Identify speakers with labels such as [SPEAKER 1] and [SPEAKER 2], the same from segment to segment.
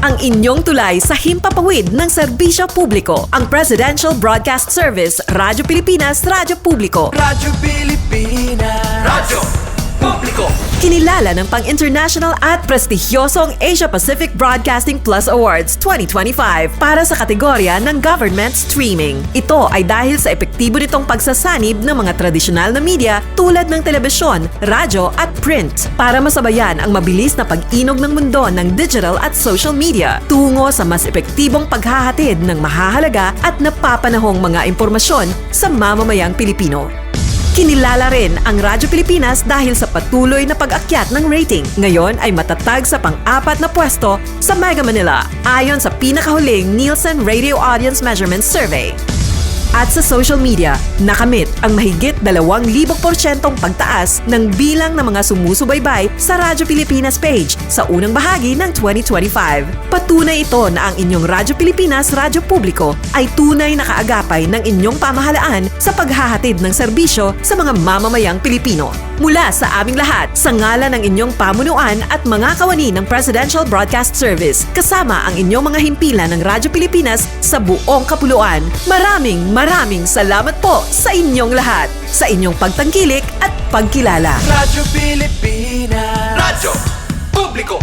[SPEAKER 1] ang inyong tulay sa himpapawid ng serbisyo publiko. Ang Presidential Broadcast Service, Radyo Pilipinas, Radyo Publiko.
[SPEAKER 2] Radyo Pilipinas. Radyo Publiko.
[SPEAKER 1] Kinilala ng pang-international at prestigyosong Asia Pacific Broadcasting Plus Awards 2025 para sa kategorya ng Government Streaming. Ito ay dahil sa epektibo nitong pagsasanib ng mga tradisyonal na media tulad ng telebisyon, radyo at print para masabayan ang mabilis na pag-inog ng mundo ng digital at social media tungo sa mas epektibong paghahatid ng mahahalaga at napapanahong mga impormasyon sa mamamayang Pilipino. Kinilala rin ang Radyo Pilipinas dahil sa patuloy na pag-akyat ng rating. Ngayon ay matatag sa pang-4 na pwesto sa Mega Manila ayon sa pinakahuling Nielsen Radio Audience Measurement Survey. At sa social media, nakamit ang mahigit 2,000% pagtaas ng bilang ng mga sumusubaybay sa Radyo Pilipinas page sa unang bahagi ng 2025. Patunay ito na ang inyong Radyo Pilipinas, Radyo Publiko ay tunay na kaagapay ng inyong pamahalaan sa paghahatid ng serbisyo sa mga mamamayang Pilipino. Mula sa aming lahat, sa ngalan ng inyong pamunuan at mga kawani ng Presidential Broadcast Service, kasama ang inyong mga himpilan ng Radyo Pilipinas sa buong kapuluan, maraming salamat po sa inyong lahat, sa inyong pagtangkilik at pagkilala.
[SPEAKER 2] Radyo Pilipinas. Radyo Publiko.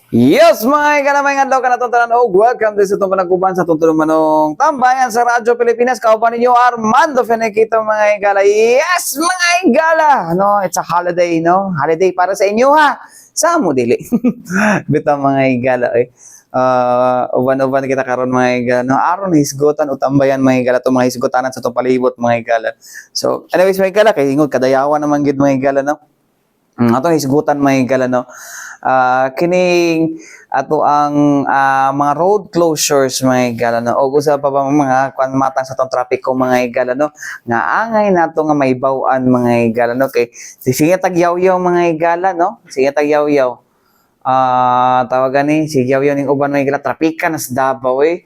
[SPEAKER 3] Yes, mga kanamay nga daw ka natuntanan o welcome din sa itong panagkuban sa tuntulong manong tambayan sa Radyo Pilipinas. Kaupan ninyo Armando Fenekito, mga igala. Yes, mga igala! No, it's a holiday, no? Holiday para sa inyo, ha? Sa mo, dili. Bito, mga igala, eh. Uban-uban kita karon mga igala. No, aron hisgutan o tambayan, mga igala. Itong mga hisgutanan sa itong palibot, mga igala. So, anyways, mga igala, kay ingod, kadayawan naman gid mga igala, no? Atong hisgutan, mga igala, no? Kining ato ang mga road closures, mga igala, no? O gusto pa ba mga matang sa tong trapiko, mga igala, no? Nga angay nato nga may bawaan, mga igala, no? Kay sige tagyaw-yaw, mga igala, no? Sige tagyaw-yaw. Tawagan ni sige yaw-yaw ning uban, mga igala, trapika na sa Davao, eh.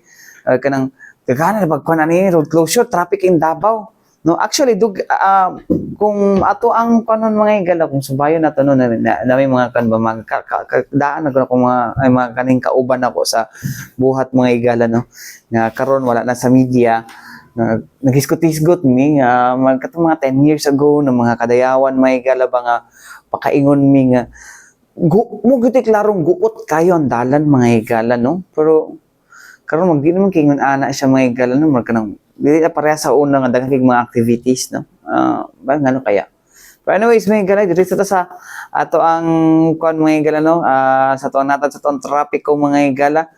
[SPEAKER 3] Kanang kagana pagkuan ani road closure, traffic in Davao. No, actually kung ato ang kanon, mga igala, kung subayon nato no na may mga kan ba daan na ko mga kaning kauban ako sa buhat, mga igala, no, nga karon wala na sa media, naghisgot-hisgot mi nga katong mga 10 years ago na mga kadayawan, mga igala, ba nga pakaingon mi nga mo giti klarong guot kayo ang dalan, mga igala, no, pero karon magdi naman kingon ana siya, mga igala, no, marka nang dili na pareha sa una nga daghang mga activities, no. Ba ngano kaya? But anyways, mga igala, dito sa ato ang kuan, mga igala, no, sa tuwan natin sa tuwan trapiko, mga igala.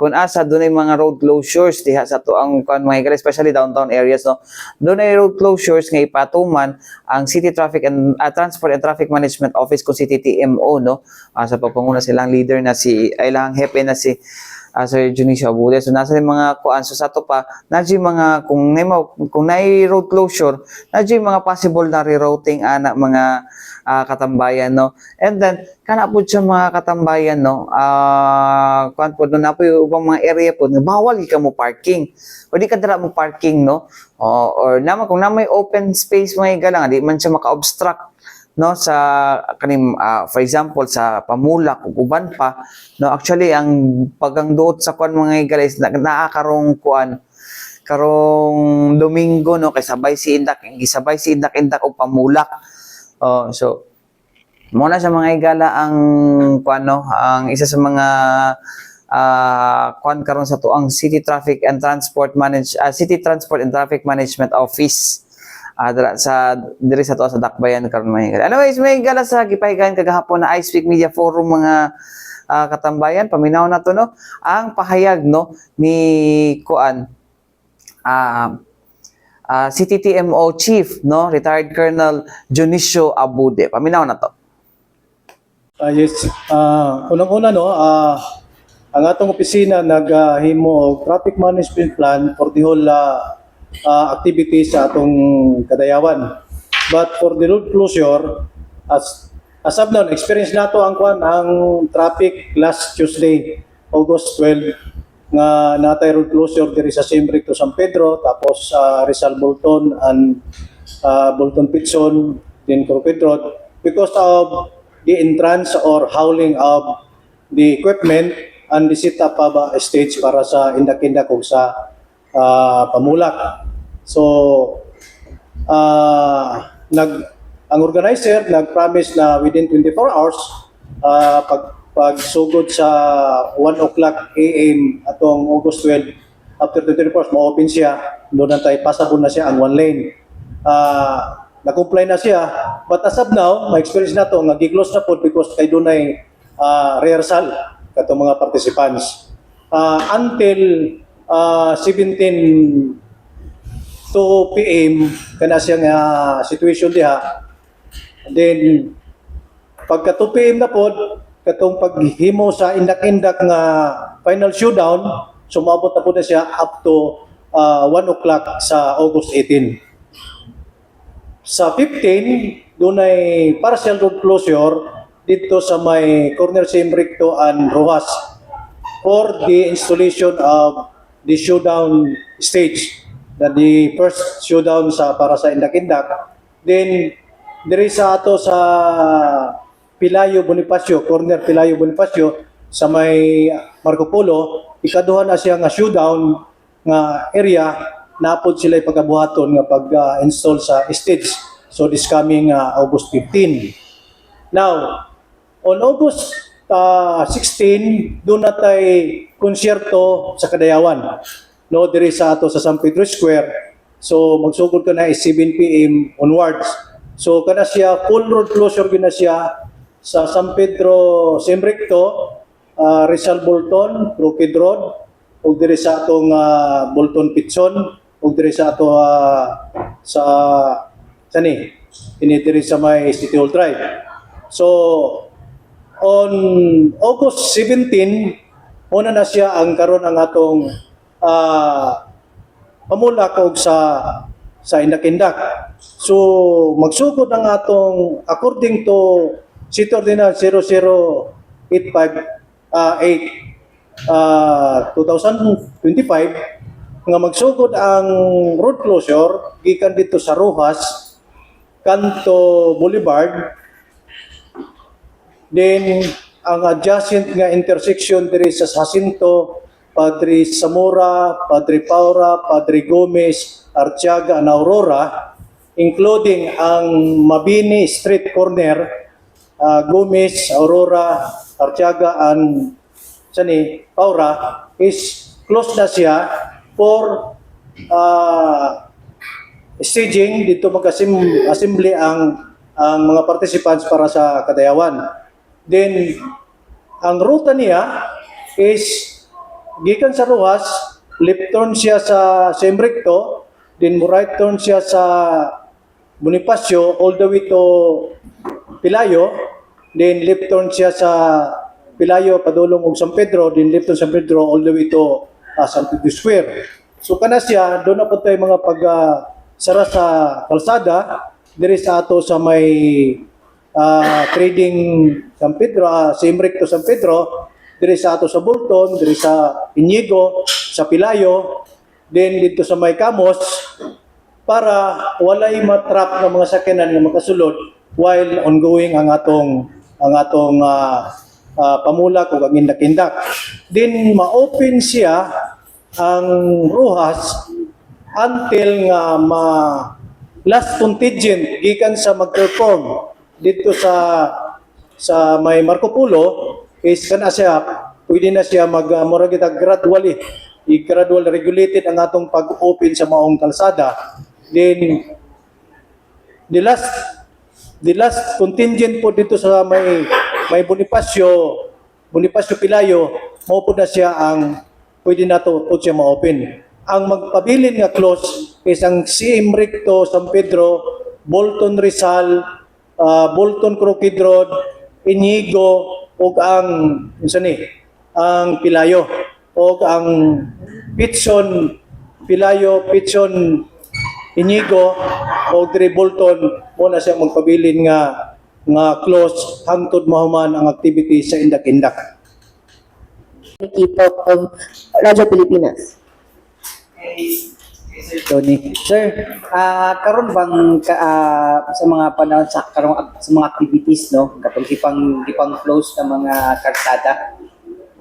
[SPEAKER 3] Kung asa dunay mga road closures diha sa to ang kuan, mga igala, especially downtown areas, no. Dunay road closures nga ipatuman ang City Traffic and Transport and Traffic Management Office kung City TMO, no. Sa pagpanguna silang leader na si ilang hepe na si Sir Junicio Abude. So nasa mga kuan, so sa to pa nadji mga kung nay road closure, nadji mga possible na rerouting ana mga katambayan, no. And then kana pud sa mga katambayan, no, kuan pud na po ubang mga area pud nga bawal ka mo parking. O di ka dira mo parking, no. Or naman kung na may open space, mga igala, di man siya maka-obstruct, no, sa kanim for example sa Pamulak ug uban pa, no. Actually ang pagangduot sa kuan, mga igala, is naakarong kuan karong Domingo, no, kay sabay si Indak og Pamulak. So Muna sa mga higala ang ang isa sa mga kuan karon sa to ang City Traffic and Transport Management Office. Diri sa to sa Dakbayan karon mga higala. Anyways, may higala sa gipahigayon kagahapon na I Speak Media Forum mga katambayan, paminaw na to no ang pahayag no ni City TMO Chief no retired Colonel Junicio Abude. Paminaw na to.
[SPEAKER 4] Yes, unang-una no, ang atong opisina naghimo og traffic management plan for the whole activities sa atong Kadayawan. But for the road closure, as of now, experience nato ang traffic last Tuesday, August 12, nga natay road closure diri sa Simbric to San Pedro, tapos Rizal Bolton and Bolton Pitson, then Crooked Road, because of the entrance or hauling of the equipment and the setup of a stage para sa indak-indak o sa pamulak. So, ang organizer nag-promise na within 24 hours pagsugod sa 1 o'clock AM atong August 12, after 24 hours, ma-open siya, doon na tayo, passable na siya ang one lane. Na-comply na siya, but as of now, ma-experience na to, nag-close na po because kay doon ay rehearsal katong mga participants. Until 17 2 PM, kana siyang situation diha. Then, pagka 2 PM na po, katong paghimo sa indak-indak nga final showdown, sumabot na po na siya up to 1 o'clock sa August 18. Sa 15, doon ay partial road closure dito sa may corner Simbric to and Rojas for the installation of the showdown stage, the first showdown para sa indak-indak. Then, diri sa ato sa Pilayo Bonifacio, corner Pilayo Bonifacio, sa may Marco Polo, ikaduha na siya nga showdown nga area, napod sila pagkabuhaton nga pag-install sa stage. So this coming August 15. Now, on August 16, doon na tayo konsyerto sa Kadayawan. No, diri sa ato sa San Pedro Square. So magsugod ka na is 7 PM onwards. So kana siya full road closure gina siya sa San Pedro Simbricto, Rizal Bolton, Crooked Road, ug diri sa atong Bolton Pitson, ug diri sa ato ini diri sa may City Hall Drive. So on August 17, una na siya ang karon ang atong pamulak og sa indak-indak. So magsugod ang atong according to City Ordinance 008/2025 nga magsugod ang road closure gikan dito sa Rojas Kanto Boulevard, then ang adjacent nga intersection diri sa Jacinto, Padre Zamora, Padre Paura, Padre Gomez, Artiaga, and Aurora, including ang Mabini Street Corner, Gomez, Aurora, Artiaga, and Paura, is closed na siya for staging. Dito mag-assembly ang mga participants para sa Kadayawan. Then, ang ruta niya is gikan sa Rojas, left turn siya sa Simbricto, then right turn siya sa Bonifacio all the way to Pilayo, then left turn siya sa Pilayo padulong og San Pedro, then left turn San Pedro all the way to San Pedro Square. So kana siya, doon na po tayo mga sara sa kalsada, diri sa ato sa may trading San Pedro, Simbric to San Pedro, diri sa ato sa Bolton, diri sa Inigo, sa Pilayo, then dito sa may Kamos, para walay matrap ng mga sakyanan nga makasulod while ongoing ang atong pamulak o ang indak-indak. Then ma-open siya ang Rojas until nga last contingent gikan sa mag-perform dito sa sa may Marco Polo is kana siya pwede na siya mura kita gradually i-gradual regulated ang atong pag-open sa maong kalsada. Then the last contingent po dito sa may Bonifacio Pilayo, mao po na siya ang pwede na to po siya ma-open. Ang magpabilin nga close is ang CM Recto, San Pedro, Bolton Rizal, Bolton Crooked Road, Inigo, ug ang ang Pilayo, ug ang Pitson Pilayo, Pitson Inigo, ug diri Bolton mo na siya magpabilin nga close hangtod mahuman ang activity sa Indak-Indak.
[SPEAKER 5] Equipo of Radyo Pilipinas.
[SPEAKER 6] Tony. Sir, karon bang sa mga panahon sa mga activities no, katong ipang close na mga kalsada.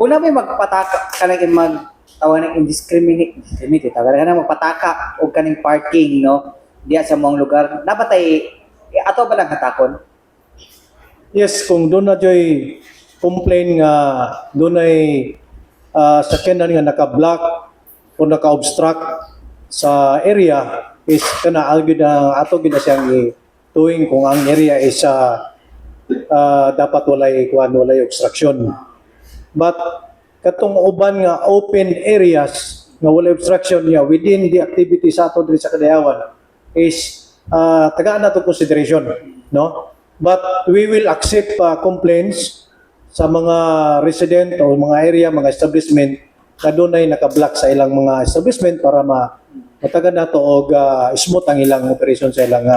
[SPEAKER 6] Una may magpataka kanang tawag ng indiscriminate tawag na magpataka o kaning parking no diya sa mga lugar. Dapat ay ato ba lang hatakon?
[SPEAKER 4] Yes, kung doon na joy complain nga doon ay sakyanan nga naka-block o naka-obstruct sa area is kana agad na ato gid na siyang tuwing kung ang area is dapat walay obstruction. But katong uban nga open areas nga walay obstruction niya within the activity sa ato diri sa Kadayawan is tagaan nato consideration, no? But we will accept complaints sa mga resident o mga area, mga establishment na doon ay naka-block sa ilang mga establishment para matagan na to og smooth ang ilang operation sa ilang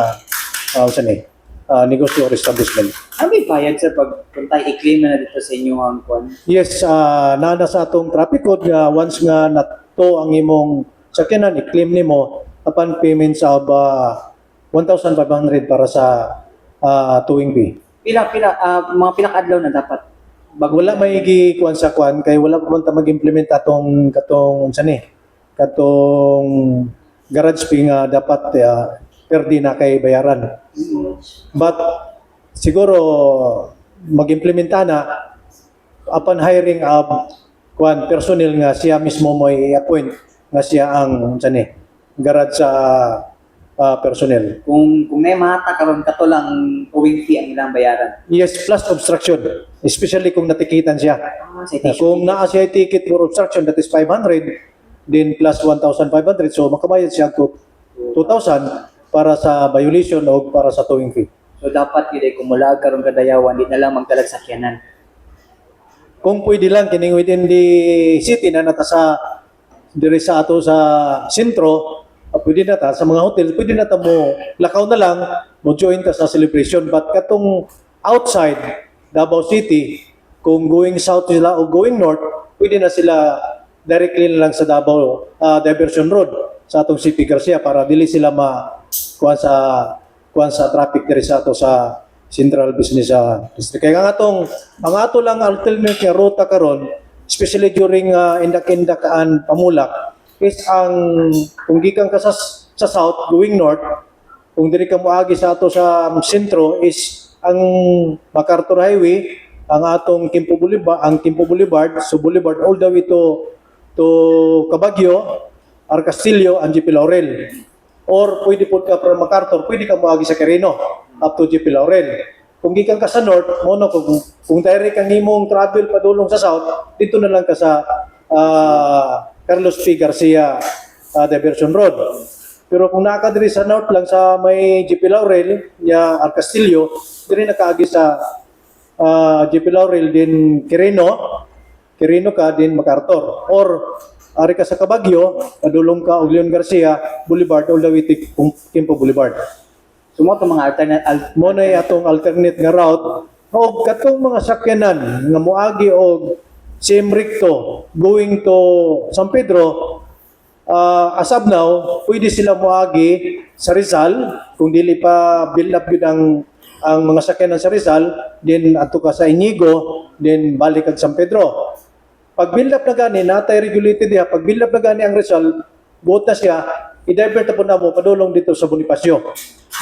[SPEAKER 4] negosyo or establishment.
[SPEAKER 6] Ano may bayad sir pag puntay i-claim na dito sa inyo ang kwan?
[SPEAKER 4] Yes, nana sa atong traffic code nga once nga nato ang imong sakyanan i-claim nimo upon payments of 1,500 para sa towing fee.
[SPEAKER 6] Mga pinakadlaw na dapat
[SPEAKER 4] Wala may gikuan sa kwan kay wala pa man ta mag-implement katong garage fee nga dapat per day na kay bayaran. But siguro mag-implementa na upon hiring of personnel nga siya mismo mo i-appoint nga siya ang garage sa personnel.
[SPEAKER 6] kung may mata karon kato lang towing fee ang ilang bayaran.
[SPEAKER 4] Yes, plus obstruction. Especially kung natikitan siya. Kung naa siya ticket for obstruction, that is 500, then plus 1,500. So makabayad siya to 2,000 para sa violation o para sa towing fee.
[SPEAKER 6] So dapat gid kumulag karon Kadayawan di na lang magdalag sakyanan.
[SPEAKER 4] Kung pwede lang kining within the city na nata sa diri sa ato sa sentro, pwede na ta sa mga hotel, pwede na ta mo lakaw na lang mo join ta sa celebration. But katong outside Davao City, kung going south sila o going north, pwede na sila directly na lang sa Davao Diversion Road sa atong CP Garcia para dili sila kuan sa traffic diri sa ato sa Central Business District. Kaya ang ato lang alternate nga ruta karon, especially during Indak-Indakan Pamulak, is ang kung gikan ka sa south going north, kung diri ka moagi sa ato sa sentro is ang MacArthur Highway, ang atong Quimpo Boulevard, so Boulevard all the way to Cabagyo, Arcastillo, and GP Laurel. Or pwede po ka from MacArthur, pwede ka moagi sa Quirino up to GP Laurel. Kung gikan ka sa north, kung direct kang imong travel padulong sa south, dito na lang ka sa Carlos P. Garcia Diversion Road. Pero kung nakadiri sa north lang sa may GP Laurel, Arcastillo, diri nakaagi sa GP Laurel din Quirino ka din MacArthur. Or ari ka sa Cabagyo, padulong ka og Leon Garcia Boulevard all the way to Quimpo Boulevard.
[SPEAKER 6] So mo mga
[SPEAKER 4] Mo na atong alternate nga route og katong mga sakyanan nga moagi og CM Recto going to San Pedro, as of now, pwede sila moagi sa Rizal kung dili pa build up yun ang mga sakyanan sa Rizal, then ato ka sa Inigo, then balik kag San Pedro. Pag build up na gani, natay regulated diha, pag build up na gani ang Rizal, buot na siya, i-divert na po na mo, padulong dito sa Bonifacio.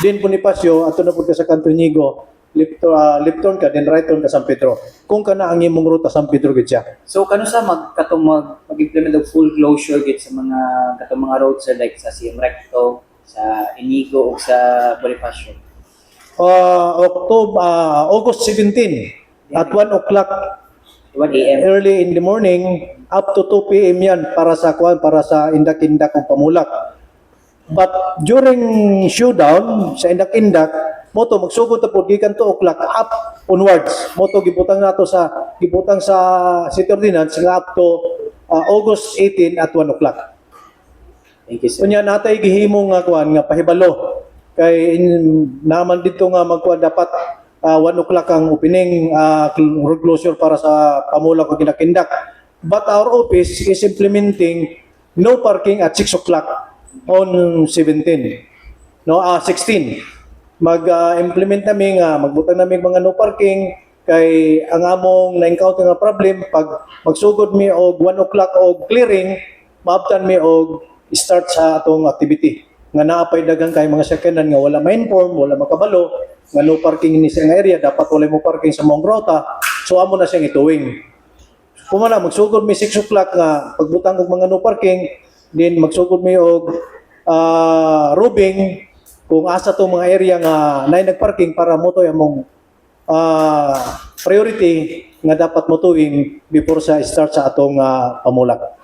[SPEAKER 4] Then Bonifacio, ato na po ka sa Kanto Inigo, left turn ka, then right turn ka San Pedro. Kung kana ang imong ruta San Pedro gid siya.
[SPEAKER 6] So kano sa mag-implement og full closure gid sa mga katong mga roads sir, like sa CM Recto, sa Inigo ug sa Bonifacio.
[SPEAKER 4] August 17 at 1 o'clock
[SPEAKER 6] 1 AM.
[SPEAKER 4] early in the morning up to 2 p.m. yan para sa indak-indak o pamulak. But during showdown sa indak-indak, moto magsugod ta pud gikan 2 o'clock up onwards. Moto gibutang sa city ordinance nga up to August 18 at 1 o'clock.
[SPEAKER 6] Thank you sir.
[SPEAKER 4] Kunya natay gihimo nga nga pahibalo kay naman dito nga magkuan dapat 1 o'clock ang opening road closure para sa pamulak o ginakindak. But our office is implementing no parking at 6 o'clock on 16. Mag-implement namin magbutang namin mga no parking kay ang among na-encounter nga problem pag magsugod mi og 1 o'clock og clearing, maabtan mi og start sa atong activity. Nga naapay daghang kay mga sakyanan nga wala ma-inform, wala makabalo, nga no parking ni sa area, dapat wala mo parking sa mong rota, so amo na siyang ituwing. Kung na magsugod mi 6 o'clock nga pagbutang og mga no parking, then magsugod mi og rubing kung asa to mga area nga nay nagparking para mo to among priority nga dapat mo tuwing before sa start sa atong pamulak.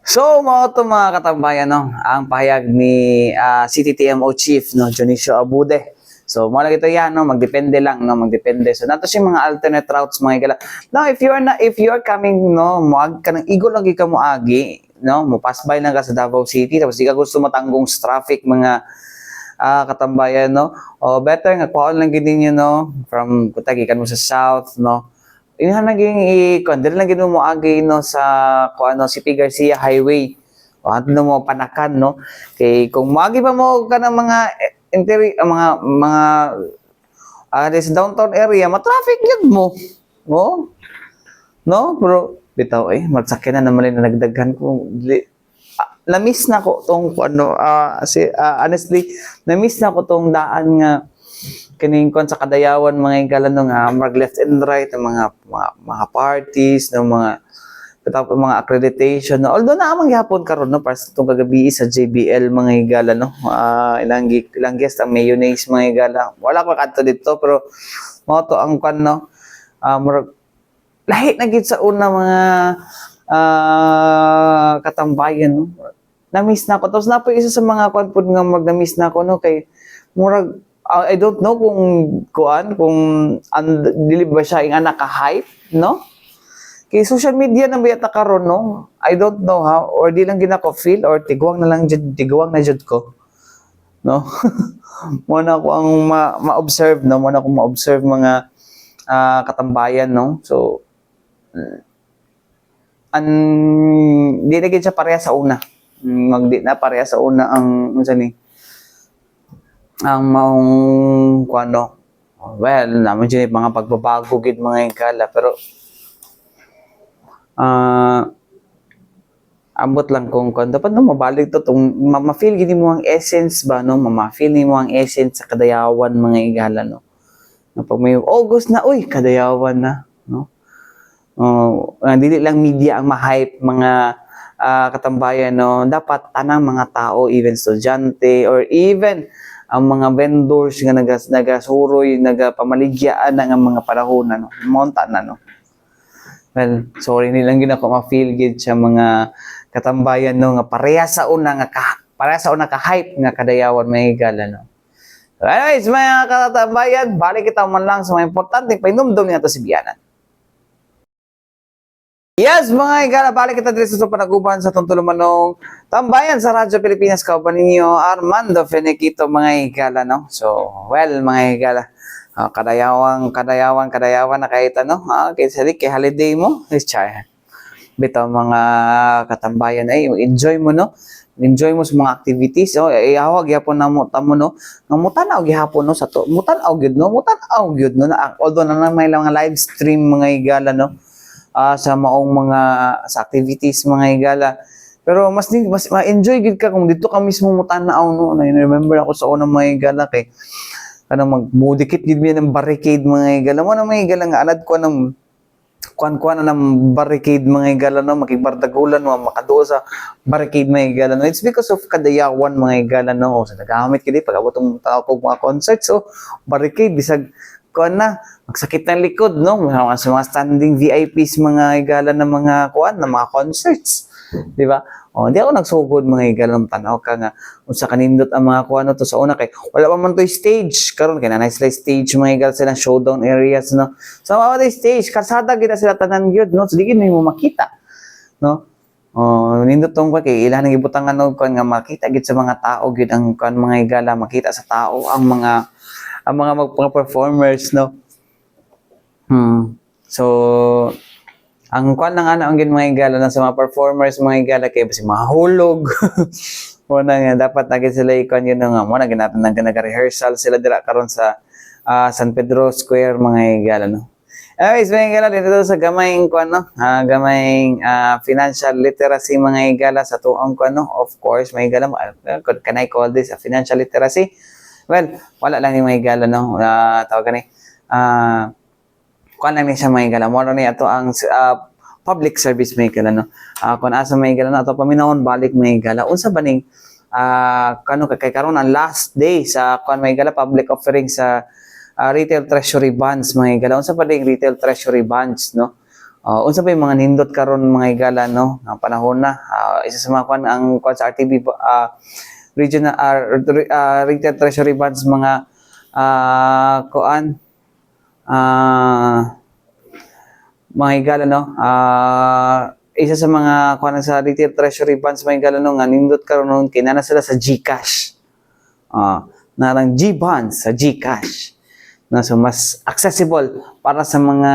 [SPEAKER 3] So, mga katambayan, no, ang pahayag ni City TMO Chief, no, Jonicio Abude. So, mo lang ito yan, no, magdepende lang, no, magdepende. So, nato yung mga alternate routes, mga igala. Now, if you are coming, no, muag ka ng igo lagi ka muagi, no, mo pass by lang ka sa Davao City, tapos di ka gusto matanggong sa traffic, mga katambayan, no, o better nga, kuhaan lang gini nyo, no, from Kutagikan mo sa south, no, inahan naging dili lang gid mo agi no sa City Garcia Highway. O ato mo panakan no. Kay kung moagi pa mo ka ng mga mga sa downtown area, ma-traffic yun mo. Oh. No, bro. Bitaw magsakyan na naman na nagdaghan ko. Na-miss na ko tong honestly, na-miss na ko tong daan nga kining kon sa Kadayawan mga igala no nga mag left and right ng mga parties ng mga accreditation no, although na amang gihapon karon no para sa tong kagabi sa JBL mga igala no ilang guest ang mayonnaise mga igala wala pa kadto dito pero mao to ang kan no lahi na gid sa una mga katambayan no na-miss na ko tapos na po isa sa mga kwan pud nga mag-na-miss na ko no kay murag I don't know kung dili ba siya ing naka-hype, no? Kay social media na biyata karon no? I don't know how or di lang ginako feel or tigwang na jud ko. No? Muna ko ang ma-observe, no? Muna ko ma-observe mga katambayan, no? So di na gid siya pareha sa una. Magdi na pareha sa una ang unsa ni ang maong kuano naman dyan mga pagbabago gid mga igala pero ambot lang kung dapat no mabalik to tong ma-feel gid mo ang essence ba no ma-feel mo ang essence sa Kadayawan mga igala no pag may August na uy Kadayawan na no dili lang media ang ma-hype mga katambayan no dapat tanang mga tao even estudyante or even ang mga vendors nga nagasuroy, nagapamaligyaan na nga mga panahon no. Monta na no. Well, sorry nilang ginako ma-feel gid sa mga katambayan no nga pareha sa una ka-hype nga Kadayawan may higala no. So anyways, mga katambayan, balik kita man lang sa mga importante painumdum niya to si Bianan. Yes, mga igala, balik kita dito sa panaguban sa tulumanong tambayan sa Radyo Pilipinas. Kauban ninyo, Armando Fenequito, mga igala, no? So, well, mga igala, kadayawan na kahit ano, kay holiday mo, char. Bito, mga katambayan, enjoy mo, no? Enjoy mo sa mga activities, ihawag yapon na mo, tamo, no? Mutanaw gihapon, no? Mutanaw gyud, no? Although na may mga live stream, mga igala, no? Sa maong mga sa activities mga igala pero mas ma-enjoy gid ka kung dito ka mismo mo tanaw no. I remember ako sa unang mga igala kay magmudikit gid mi ng barricade mga igala mo na mga igala nga alad ko ng kuan na ng barricade mga igala no makigbardagulan mo makaduo sa barricade mga igala no. It's because of kadayawan mga igala no. O sa nagamit kidi pag abot tong tao kog mga concert so barricade bisag kuan na magsakit ng likod no sa mga standing VIPs mga igala ng mga kuan na mga concerts, di ba? O di ako nagsugod mga igala ng tanaw ka nga unsa kanindot ang mga kuan to sa una kay wala pa man to stage karon kay na nice stage mga igala sila showdown areas no. So mga stage kalsada gid sila tanan gyud no. So di gid mo makita no. Nindot tong kay ilan nang ibutangan og kuan nga makita gid sa mga tao gid ang kuan mga igala makita sa tao ang mga mga performers no. So ang kuan lang ana ang gid mga igala na sa mga performers mga igala kay basi mahulog. Mo na nga dapat na gid sila ikon yun nga mo na ginatan nag-rehearsal sila dira karon sa San Pedro Square mga igala no. Anyways, mga igala dito sa gamayng kuan no, gamayng financial literacy mga igala sa tuong kuan no. Of course, mga igala, can I call this a financial literacy? Well, wala lang ni mga igala no. Tawag ni kuan lang ni siya mga igala. Mo ni ato ang public service mga igala no. Kung asa mga igala no ato paminawon balik mga igala. Unsa ba ning kano kay karon ang last day sa kuan mga igala public offering sa retail treasury bonds mga igala. Unsa pa ding retail treasury bonds no? Unsa pa yung mga nindot karon mga igala no? Ang panahon na isa sa mga kuan ang kuan sa RTB regional retail treasury bonds mga kuan mga igala no. Isa sa mga kuan sa retail treasury bonds mga igala no nga nindot karon kinana sila sa GCash. Narang G-bonds sa GCash. Na so mas accessible para sa mga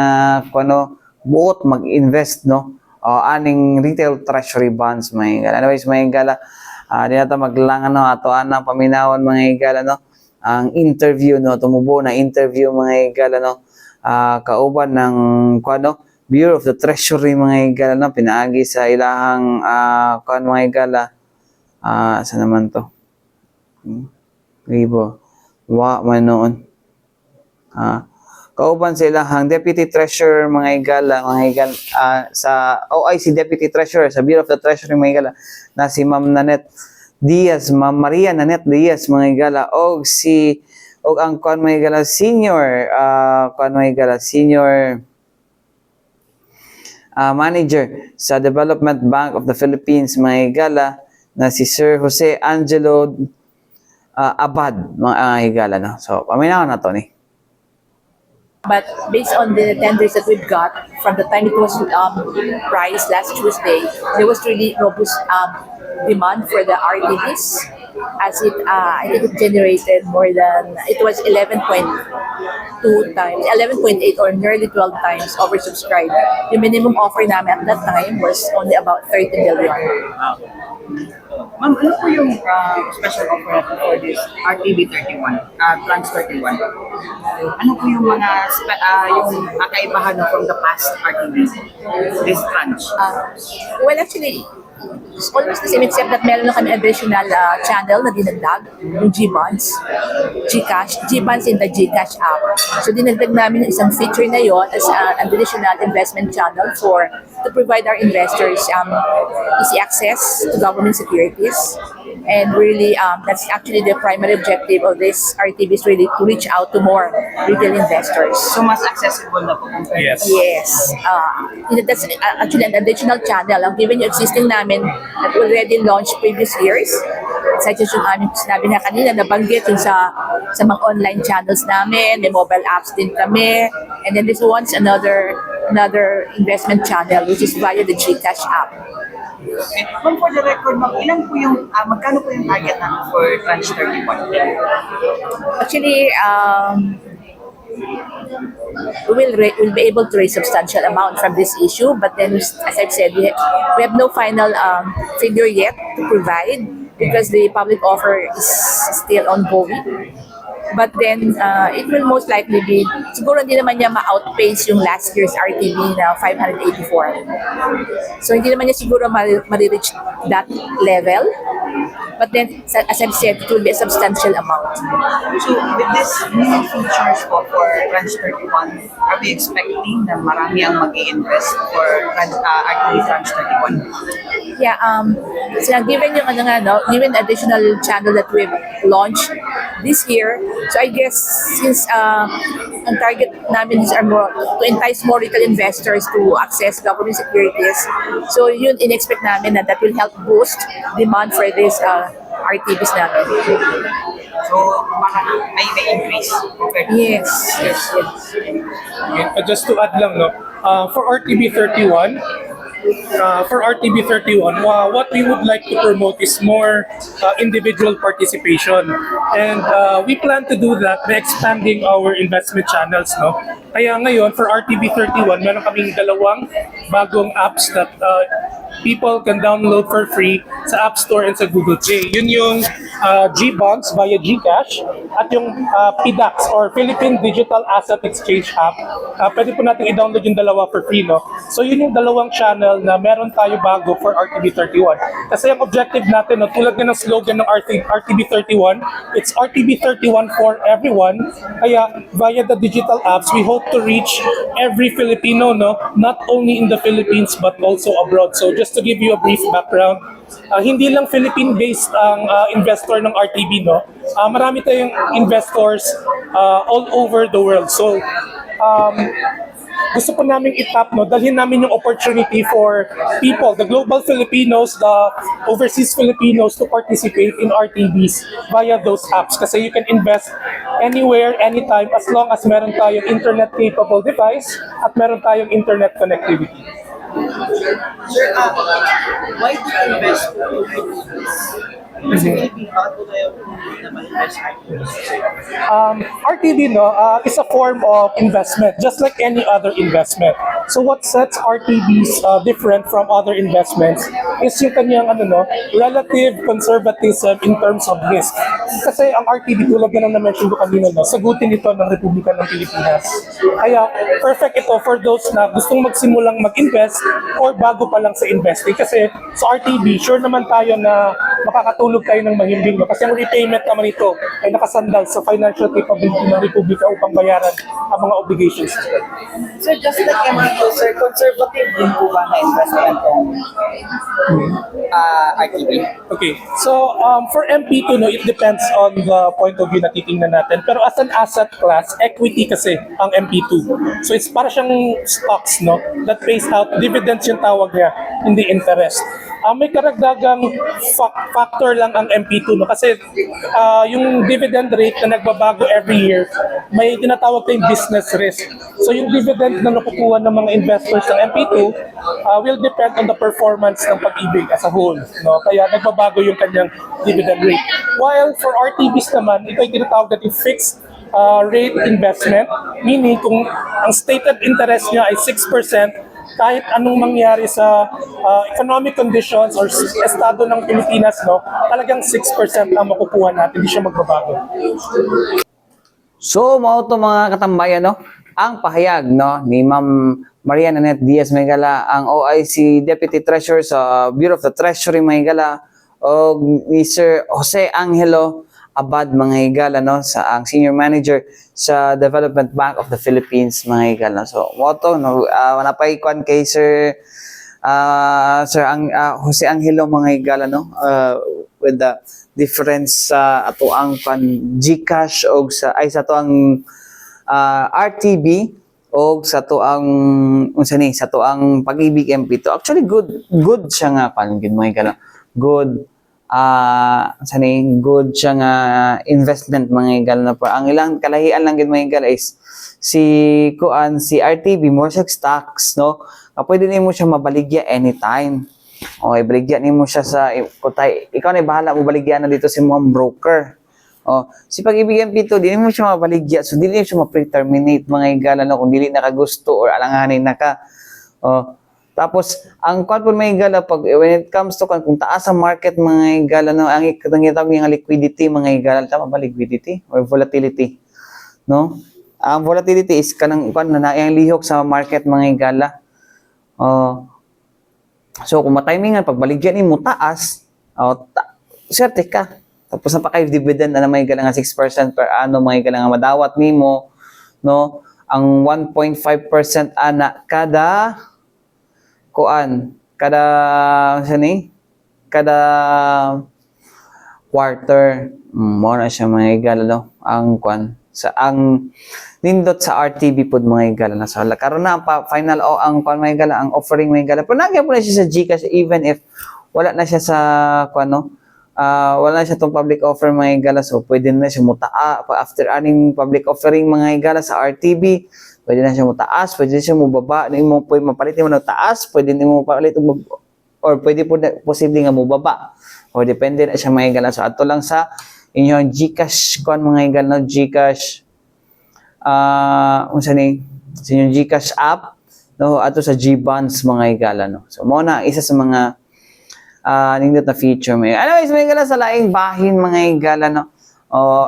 [SPEAKER 3] kuno buot mag-invest no aning retail treasury bonds mga igala. Anyways mga igala di nato maglangan no ato anang paminawon mga igala no ang interview no tumubo na interview mga igala no kauban ng kuno Bureau of the Treasury mga igala no pinaagi sa ilahang kuan mga igala sa naman to libo wa man noon kauban sa ilahang Deputy Treasurer mga igala sa OIC Deputy Treasurer sa Bureau of the Treasury mga igala na si Ma'am Nanette Diaz, Ma'am Maria Nanette Diaz mga igala og ang kuan mga igala senior manager sa Development Bank of the Philippines mga igala na si Sir Jose Angelo Abad mga igala no. So paminaw na to ni.
[SPEAKER 7] But based on the tenders that we've got from the time it was priced last Tuesday, there was really robust demand for the RTDs, as it I think it generated more than it was 11.2 times, 11.8 or nearly 12 times oversubscribed. The minimum offer namin at that time was only about 30 billion.
[SPEAKER 6] Ma'am, ano po yung special offer natin for this RTB 31, Trans 31? Ano po yung mga yung kaibahan from the past RTB, this tranche?
[SPEAKER 7] Well, actually, it's almost the same except that meron na kami additional channel na dinagdag, yung G-Bonds, GCash, G-Bonds in the GCash app. So dinagdag namin yung isang feature na yon as an additional investment channel to provide our investors easy access to government securities. And really, that's actually the primary objective of this RTB is really to reach out to more retail investors.
[SPEAKER 6] So mas accessible na po.
[SPEAKER 2] Yes.
[SPEAKER 7] Yes. That's actually an additional channel. Ang given yung existing namin that already launched previous years. Such as yung aming sinabi na kanina, nabanggit yung sa mga online channels namin, may mobile apps din kami. And then this one's another investment channel which is via the GCash app.
[SPEAKER 6] Ma'am, for the record, ma'am, ilan po yung, magkano po yung target natin for Tranche 31?
[SPEAKER 7] Actually, we'll be able to raise substantial amount from this issue, but then, as I've said, we have no final figure yet to provide because the public offer is still ongoing. But then, it will most likely be, siguro hindi naman niya ma-outpace yung last year's RTB na 584. So, hindi naman niya siguro ma-reach that level. But then, as I've said, it will be a substantial amount.
[SPEAKER 8] So, with this new features po for Tranche 31, are we expecting na marami ang mag-i-invest for RTV Tranche 31?
[SPEAKER 7] Yeah, so given yung given the additional channel that we've launched this year, so I guess since ang target namin is more to entice more retail investors to access government securities, so yun in-expect namin that will help boost demand for this RTBs namin.
[SPEAKER 8] So, may increase compared to
[SPEAKER 7] Yes.
[SPEAKER 9] Okay, just to add lang, no, for RTB 31, what we would like to promote is more individual participation. And we plan to do that by expanding our investment channels. No? Kaya ngayon, for RTB 31, meron kaming dalawang bagong apps that people can download for free sa App Store and sa Google Play. Yun yung G-Bonds via GCash at yung PDAX or Philippine Digital Asset Exchange app. Pwede po natin i-download yung dalawa for free. No? So yun yung dalawang channel na meron tayo bago for RTB 31. Kasi ang objective natin, no, tulad nga ng slogan ng RTB 31, it's RTB 31 for everyone. Kaya via the digital apps, we hope to reach every Filipino, no, not only in the Philippines but also abroad. So just to give you a brief background, hindi lang Philippine-based ang investor ng RTB, no? Marami tayong investors all over the world. So gusto po namin itap, no, dalhin namin yung opportunity for people, the global Filipinos, the overseas Filipinos to participate in RTBs via those apps. Kasi you can invest anywhere, anytime, as long as meron tayong internet-capable device at meron tayong internet connectivity.
[SPEAKER 8] Sir, why do you invest in RTBs? Kasi Philippine bago tayo na ma-invest
[SPEAKER 9] RTB, no, is a form of investment, just like any other investment. So what sets RTBs different from other investments is yung kanyang relative conservatism in terms of risk. Kasi ang RTB, tulad nga ng na-mention ko kanina, no, sagutin ito ng Republika ng Pilipinas. Kaya perfect ito for those na gustong magsimulang mag-invest or bago pa lang sa investing. Kasi sa RTB, sure naman tayo na makakatulong tayo ng mahimbing. No? Kasi ang repayment naman ito ay nakasandal sa financial capability ng Republika upang bayaran ang mga obligations.
[SPEAKER 8] Sir, just like MPO, sir, conservative din po ba na investment ng RTB?
[SPEAKER 9] Okay, so for MP2, no, it depends on the point of view na titingnan natin. Pero as an asset class, equity kasi ang MP2. So it's para siyang stocks, no, that pays out dividends yung tawag niya, hindi interest. May karagdagang factor lang ang MP2, no, kasi yung dividend rate na nagbabago every year, may tinatawag tayong business risk. So yung dividend na nakukuha ng mga investors ng MP2 will depend on the performance ng Pag-ibig as a whole. No? Kaya nagbabago yung kanyang dividend rate. While for RTBs naman, ito ay tinatawag natin fixed rate investment, meaning kung ang stated interest niya ay 6%, kahit anong mangyari sa economic conditions or estado ng Pilipinas, no, talagang 6% ang makukuha natin, hindi siya magbabago.
[SPEAKER 3] So, mao to mga katambayan, no? Ang pahayag, no, ni Ma'am Maria Nanette Diaz Maygala, ang OIC Deputy Treasurer sa Bureau of the Treasury Maygala, o ni Sir Jose Angelo Abad mga higala, no, sa ang Senior Manager sa Development Bank of the Philippines mga higala. So, mo to, no, napaykuan kay Sir Jose Angelo mga higala, no, with the difference sa ato ang GCash o sa to ang RTB o sa to ang sa to ang Pag-ibig MP2. Actually good siya nga palingin mga higala. Good good siya nga investment mga higala na pa. Ang ilang kalahian lang gid mga higala is si RTB more siya stocks, no. Pwede nimo siya mabaligya anytime. Okay, baligyan nimo siya sa ikaw na bahala mo baligyan na dito si mga broker. Si Pag-ibig MP2 di mo siya mabaligya, so dili siya ma-pre-terminate mga higala, no, kung dili nakagusto or alanganin naka. Tapos, ang kwan po mga higala, when it comes to kung taas ang market mga higala, no, ang itawag yung liquidity mga higala, tama ba liquidity or volatility? No? Ang volatility is kanang kwan na ang lihok sa market mga higala. So, kung matimingan, pag baligyan mo taas, swerte ka. Tapos na pa kayo dividend na may higala nga 6% per annum, may higala nga madawat nimo, no? Ang 1.5% ana kada quarter. Mo na siya mga higala, no? Ang nindot sa RTV pod mga higala na sa karon na ang final ang mga higala, ang offering mga higala. Pero nagyan po na siya sa GCash even if wala na siya sa wala na siya tong public offer mga higala, so pwede na siya mutaa after aning public offering mga higala sa RTV, pwede na siya mutaas, pwede na siya mubaba, mo pwede mapalit mo na taas, pwede nimo mapalit or pwede po posible nga mubaba, or depende na siya mga higala. So ato lang sa inyong GCash mga higala, no? GCash unsa ni sa inyong GCash app, no? Ato sa GBonds mga higala, no? So mo na isa sa mga nindot na feature may. Anyways, may higala sa laing bahin mga higala, no.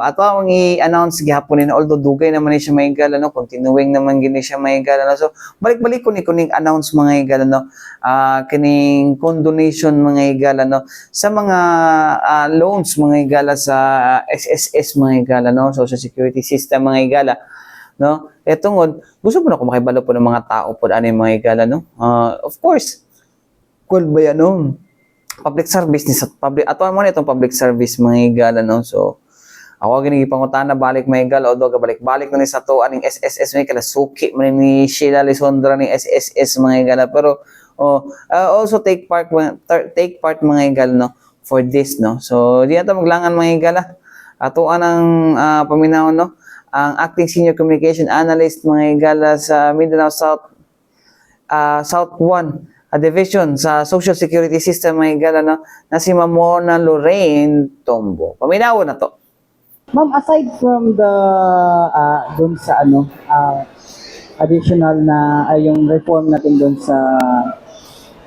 [SPEAKER 3] Ato ang i-announce gihapon ni, although dugay naman ni siya mga higala, no. Continuing naman gini siya mga higala, no. So balik-balik ko ni kuning announce mga higala, no. Kining condonation mga higala, no, sa mga loans mga higala sa SSS mga higala, no, Social Security System mga higala, no. Etong gusto mo na ko makibalo po ng mga tao po ani mga higala, no. Of course, cool ba yan, no? Public service ni sa public ato mo na itong public service mga higala, no. So ako gini pangutana balik mga higala, although balik-balik na ni sa to aning SSS may kala suki man ni Sheila Lisondra ni SSS mga higala, pero also take part mga higala, no, for this, no. So di ata maglangan mga higala, ato anang paminaw, no, ang acting senior communication analyst mga higala sa Mindanao South 1 division sa Social Security System mga higala, no, na si Mona Lorraine Tombo. Paminaw na to.
[SPEAKER 6] Ma'am, aside from the dun sa additional na yung reform natin dun sa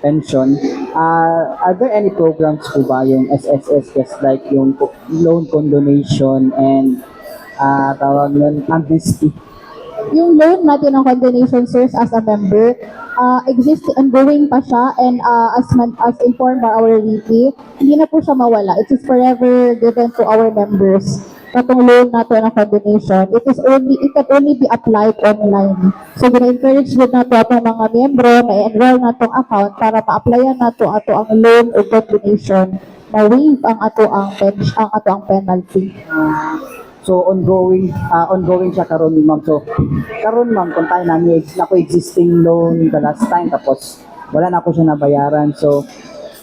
[SPEAKER 6] pension, are there any programs po ba yung SSS, just like yung loan condonation and tawag nun, amnesty?
[SPEAKER 5] Yung loan natin ng condonation, sirs, as a member, ongoing pa siya, and as informed by our VP, hindi na po siya mawala. It is forever given to our members. Katong loan nato ng condonation, it can only be applied online. So, gina-encourage din nato atong mga miyembro na i-enroll natong account para ma-applyan nato ato ang loan o condonation, ma-waive ang ato ang penalty.
[SPEAKER 6] So ongoing siya karon ni ma'am. So karon ma'am, kung tayo namin ako existing loan the last time, tapos wala na ako siya nabayaran. So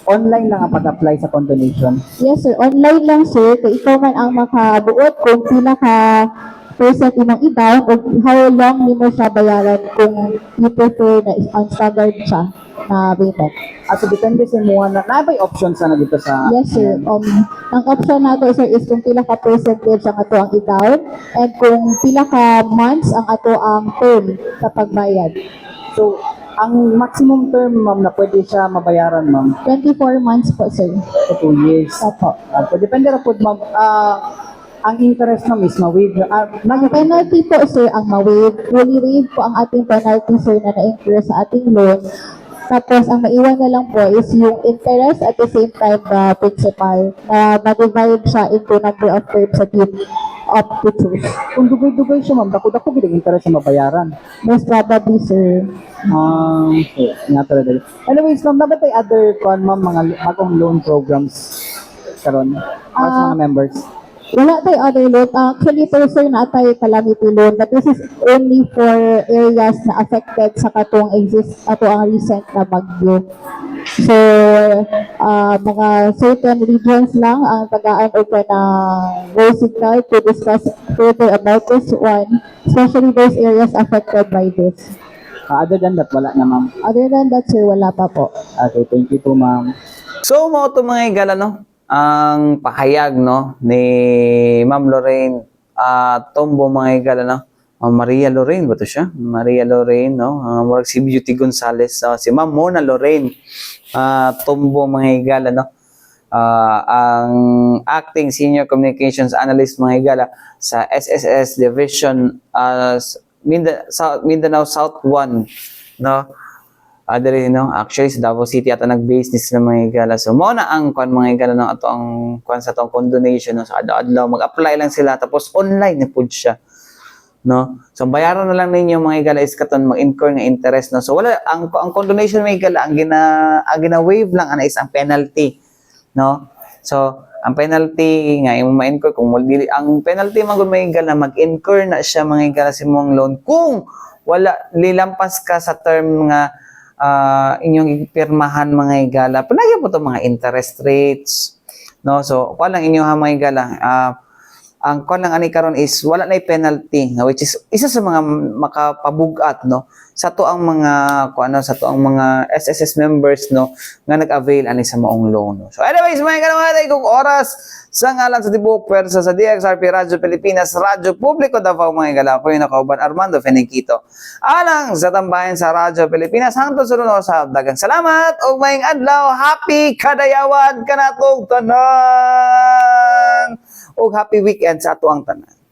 [SPEAKER 6] online lang ang pag-apply sa condonation.
[SPEAKER 5] Yes, sir. Online lang, sir. Kaya ikaw man ang makabuot kung pila ka percent imong i-down o how long nimo siya bayaran kung you prefer na on staggered siya na payment.
[SPEAKER 6] So depende sa mo na may options na dito sa.
[SPEAKER 5] Yes, sir. Ang option nato, sir, is kung pila ka percentage ang ato ang i-down and kung pila ka months ang ato ang term sa pagbayad.
[SPEAKER 6] So ang maximum term, ma'am, na pwede siya mabayaran, ma'am?
[SPEAKER 5] 24 months po, sir.
[SPEAKER 6] So 2 years.
[SPEAKER 5] Opo.
[SPEAKER 6] So depende ra po, ma'am. Ang interest na is ma-waive.
[SPEAKER 5] Ang penalty po, sir, ang ma-waive. Fully waive po ang ating penalty, sir, na na-incur sa ating loan. Tapos, ang maiwan na lang po is yung interest at the same time the principal na ma-divide siya into number of terms that you opt to choose.
[SPEAKER 6] Kung dugay-dugay siya, ma'am, dako-dako bilang interest na mabayaran.
[SPEAKER 5] Most probably, sir.
[SPEAKER 6] Nga talaga. Anyways, ma'am, dapat ay other mga bagong loan programs karon para sa mga members?
[SPEAKER 5] Wala tayo other loan. Actually, sir, na tayo calamity loan, but this is only for areas na affected sa katong ang recent na bagyo. So, mga certain regions lang ang tagaan o na low signal to discuss further about this one, especially those areas affected by this.
[SPEAKER 6] Other than that, wala na, ma'am.
[SPEAKER 5] Other than that, sir, wala pa po.
[SPEAKER 6] Okay, thank you po, ma'am.
[SPEAKER 3] So mo to mga higala, no, ang pahayag, no, ni Ma'am Lorraine Tombo mga higala, no. Maria Lorraine ba to siya? Maria Lorraine, no? Murag si Beauty Gonzales, si Ma'am Mona Lorraine Tombo mga higala, no. Ang acting senior communications analyst mga higala sa SSS division Mindanao South 1, no. Diri no, actually sa Davao City ato nag-business na mga higala. So mo na ang kuan mga higala no ato ang kuan sa atong condonation no, sa adlaw mag-apply lang sila tapos online na pud siya. No? So bayaran na lang ninyo mga higala is katon mag-incur nga interest no. So wala ang condonation mga higala ang gina-waive lang ana is ang penalty, no? So ang penalty nga imo ma-incur kung dili ang penalty man gud mga higala mag-incur na siya mga higala sa imong loan kung wala lilampas ka sa term nga inyong ipirmahan mga higala. Panagyan po ito mga interest rates, no? So kuan lang inyo ha mga higala. Ang kuan lang ani karon is wala na penalty, which is isa sa mga makapabugat no sa to ang mga kuan sa to ang mga SSS members no nga nag-avail ani sa maong loan. No? So anyways, mga kanamay kung oras sa ngalan sa tibuok pwersa sa DXRP Radyo Pilipinas, Radyo Publiko Davao mga higala, ko yung nakauban Armando Feniquito. Alang sa tambayan sa Radyo Pilipinas hangtod sunod sa daghang salamat ug maayong adlaw, happy kadayawan kanatong tanan. O happy weekend sa ato ang tanan.